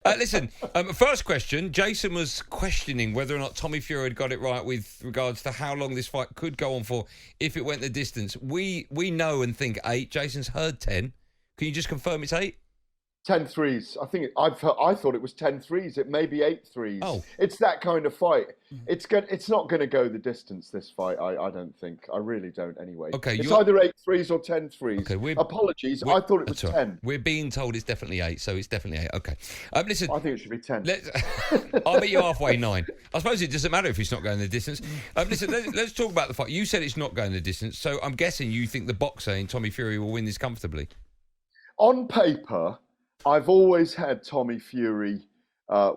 Listen, first question. Jason was questioning whether or not Tommy Fury had got it right with regards to how long this fight could go on for if it went the distance. We know and think 8. Jason's heard 10. Can you just confirm it's 8? 10 threes. I thought it was 10 threes. It may be 8 threes. Oh. It's that kind of fight. It's not going to go the distance, this fight, I don't think. I really don't anyway. Okay, it's either 8 threes or 10 threes. Okay, apologies. I thought it was 10. We're being told it's definitely 8, so it's definitely 8. Okay. Listen. I think it should be 10. I'll meet you halfway 9. I suppose it doesn't matter if it's not going the distance. Listen, let's talk about the fight. You said it's not going the distance, so I'm guessing you think the boxer in Tommy Fury will win this comfortably. On paper, I've always had Tommy Fury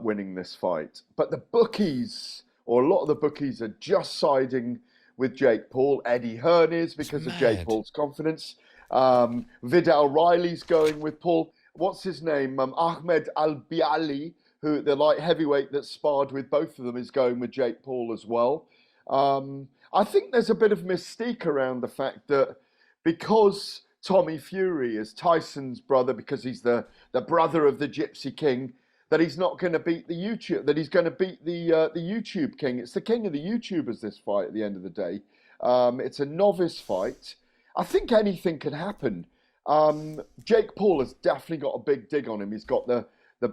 winning this fight, but the bookies, or a lot of the bookies, are just siding with Jake Paul. Eddie Hearn is because of Jake Paul's confidence. Vidal Riley's going with Paul. What's his name? Ahmed Al-Biali, who the light heavyweight that sparred with both of them, is going with Jake Paul as well. I think there's a bit of mystique around the fact that because Tommy Fury is Tyson's brother, because he's the brother of the Gypsy King, that he's not going to beat the YouTube, that he's going to beat the YouTube King. It's the king of the YouTubers, this fight, at the end of the day. It's a novice fight. I think anything can happen. Jake Paul has definitely got a big dig on him. He's got the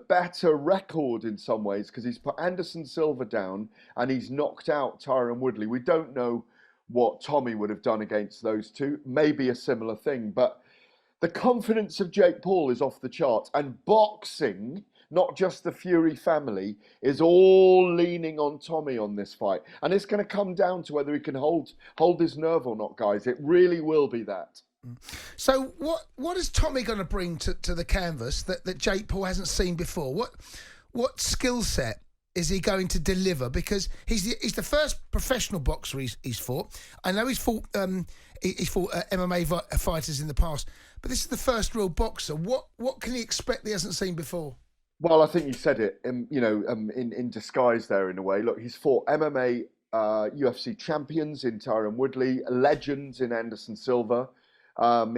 better record in some ways because he's put Anderson Silva down and he's knocked out Tyron Woodley. We don't know what Tommy would have done against those two. Maybe a similar thing, but the confidence of Jake Paul is off the charts, and boxing, not just the Fury family, is all leaning on Tommy on this fight. And it's going to come down to whether he can hold his nerve or not, guys. It really will be that. So what is Tommy going to bring to the canvas that Jake Paul hasn't seen before? What skill set is he going to deliver? Because he's the first professional boxer he's fought. I know he's fought MMA fighters in the past, but this is the first real boxer. What can he expect that he hasn't seen before? Well, I think you said it, in disguise there in a way. Look, he's fought MMA, UFC champions in Tyron Woodley, legends in Anderson Silva.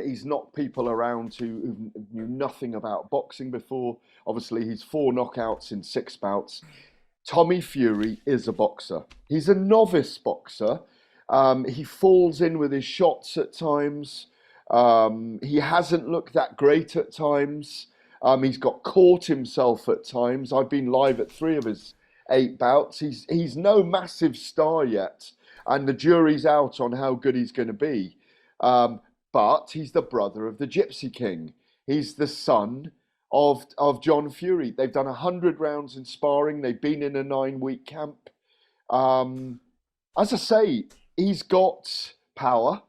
He's knocked people around who knew nothing about boxing before. Obviously, he's 4 knockouts in 6 bouts. Tommy Fury is a boxer. He's a novice boxer. He falls in with his shots at times. He hasn't looked that great at times. He's got caught himself at times. I've been live at 3 of his 8 bouts. He's no massive star yet, and the jury's out on how good he's going to be. But he's the brother of the Gypsy King. He's the son of John Fury. They've done 100 rounds in sparring. They've been in a 9-week camp. As I say, he's got power.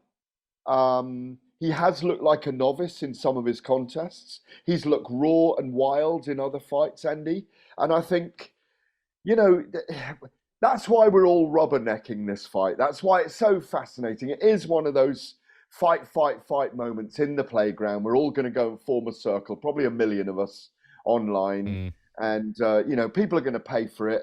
He has looked like a novice in some of his contests. He's looked raw and wild in other fights, Andy. And I think, that's why we're all rubbernecking this fight. That's why it's so fascinating. It is one of those fight moments in the playground. We're all going to go and form a circle, probably 1 million of us online. And, people are going to pay for it.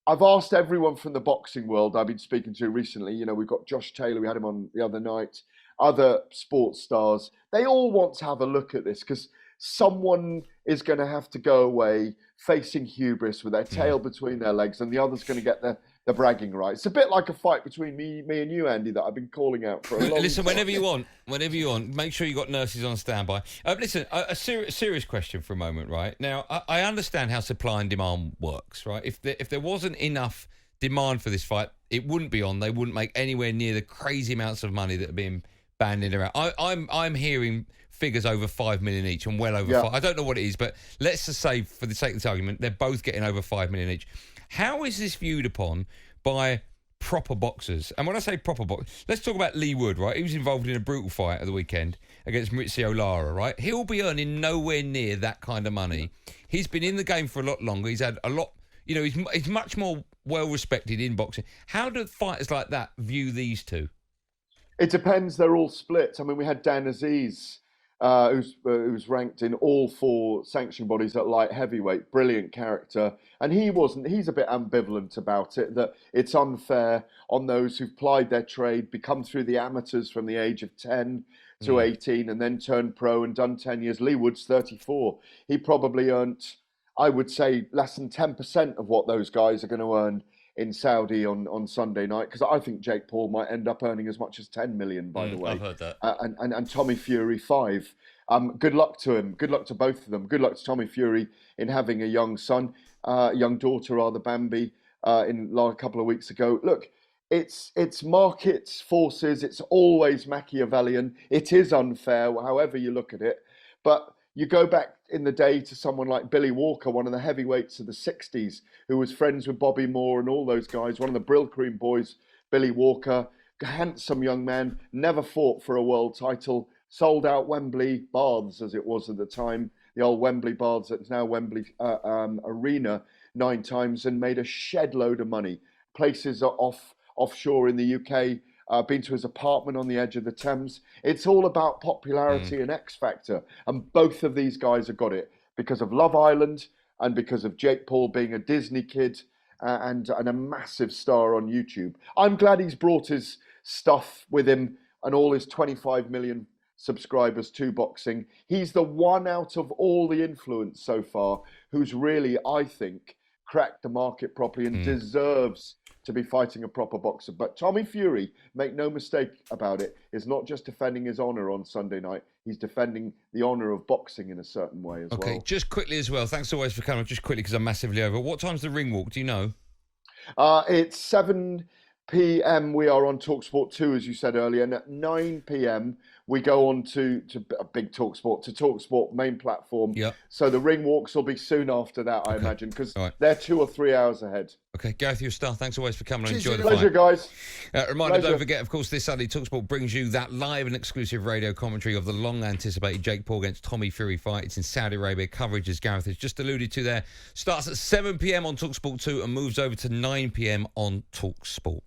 I've asked everyone from the boxing world I've been speaking to recently. We've got Josh Taylor, we had him on the other night, other sports stars. They all want to have a look at this because someone is going to have to go away facing hubris with their tail between their legs, and the other's going to get the bragging right. It's a bit like a fight between me and you, Andy, that I've been calling out for a long time. Listen, whenever you want, make sure you got nurses on standby. Listen, a serious question for a moment, right? Now, I understand how supply and demand works, right? If there wasn't enough demand for this fight, it wouldn't be on. They wouldn't make anywhere near the crazy amounts of money that are being banded around. I'm hearing figures over 5 million each and well over 5. I don't know what it is, but let's just say, for the sake of this argument, they're both getting over 5 million each. How is this viewed upon by proper boxers? And when I say proper boxers, let's talk about Lee Wood, right? He was involved in a brutal fight at the weekend against Maurizio Lara, right? He'll be earning nowhere near that kind of money. He's been in the game for a lot longer. He's had a lot, he's much more well-respected in boxing. How do fighters like that view these two? It depends. They're all split. I mean, we had Dan Aziz, who's ranked in all 4 sanction bodies at light heavyweight. Brilliant character. And he's a bit ambivalent about it, that it's unfair on those who've plied their trade, become through the amateurs from the age of 10 to 18 and then turned pro and done 10 years. Lee Wood's 34. He probably earned I would say less than 10% of what those guys are going to earn in Saudi on Sunday night, because I think Jake Paul might end up earning as much as 10 million, by the way. I've heard that. And Tommy Fury 5. Good luck to him. Good luck to both of them. Good luck to Tommy Fury in having a young son, young daughter rather, Bambi, a couple of weeks ago. Look, it's markets, forces. It's always Machiavellian. It is unfair, however you look at it. But you go back in the day to someone like Billy Walker, one of the heavyweights of the 60s, who was friends with Bobby Moore and all those guys, one of the Brill Cream boys, Billy Walker, handsome young man, never fought for a world title, sold out Wembley Baths, as it was at the time, the old Wembley Baths, that's now Wembley Arena, 9 times, and made a shed load of money. Places are offshore in the UK, been to his apartment on the edge of the Thames. It's all about popularity and X Factor. And both of these guys have got it because of Love Island and because of Jake Paul being a Disney kid and a massive star on YouTube. I'm glad he's brought his stuff with him and all his 25 million subscribers to boxing. He's the one out of all the influence so far who's really, I think, cracked the market properly and deserves to be fighting a proper boxer. But Tommy Fury, make no mistake about it, is not just defending his honour on Sunday night. He's defending the honour of boxing in a certain way as well. Okay, just quickly as well, thanks always for coming. Just quickly, because I'm massively over. What time's the ring walk? Do you know? It's 7 p.m. We are on talkSPORT 2, as you said earlier, and at 9 p.m. we go on to a big talkSPORT, to talkSPORT main platform. Yep. So the ring walks will be soon after that, I imagine, because they're 2 or 3 hours ahead. Okay, Gareth, you're a star. Thanks always for coming and enjoy the Pleasure, fight. guys. Reminder, don't forget, of course, this Sunday, talkSPORT brings you that live and exclusive radio commentary of the long-anticipated Jake Paul against Tommy Fury fight. It's in Saudi Arabia. Coverage, as Gareth has just alluded to there, starts at 7 p.m. on talkSPORT 2 and moves over to 9 p.m. on talkSPORT.